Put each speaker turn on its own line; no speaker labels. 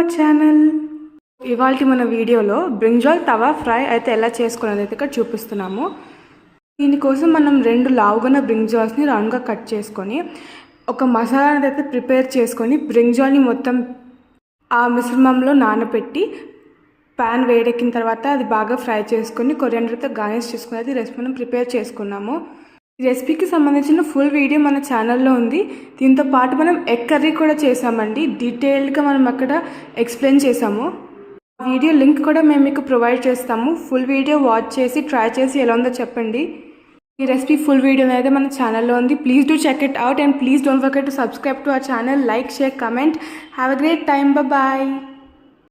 Our channel. ఇవాల్టి మన వీడియోలో బ్రింజాల్ తవా ఫ్రై అయితే ఎలా చేసుకోవాలని అయితే ఇక్కడ చూపిస్తున్నాము. దీనికోసం మనం 2 లావుగున్న బ్రింజాల్స్ని రౌండ్గా కట్ చేసుకొని ఒక మసాలాని అయితే ప్రిపేర్ చేసుకొని బ్రింజాల్ని మొత్తం ఆ మిశ్రమంలో నానబెట్టి ప్యాన్ వేడెక్కిన తర్వాత అది బాగా ఫ్రై చేసుకొని కొరియాండర్తో గార్నిష్ చేసుకుని అయితే రెసిపీ మనం ప్రిపేర్ చేసుకున్నాము. ఈ రెసిపీకి సంబంధించిన ఫుల్ వీడియో మన ఛానల్లో ఉంది. దీంతో పాటు మనం ఎగ్ కర్రీ కూడా చేసామండి. డీటెయిల్డ్గా మనం అక్కడ ఎక్స్ప్లెయిన్ చేసాము. ఆ వీడియో లింక్ కూడా మేము మీకు ప్రొవైడ్ చేస్తాము. ఫుల్ వీడియో వాచ్ చేసి ట్రై చేసి ఎలా ఉందో చెప్పండి. ఈ రెసిపీ ఫుల్ వీడియో అయితే మన ఛానల్లో ఉంది. Please do check it out and please don't forget to subscribe to our channel. Like, share, comment. Have a great time. Bye.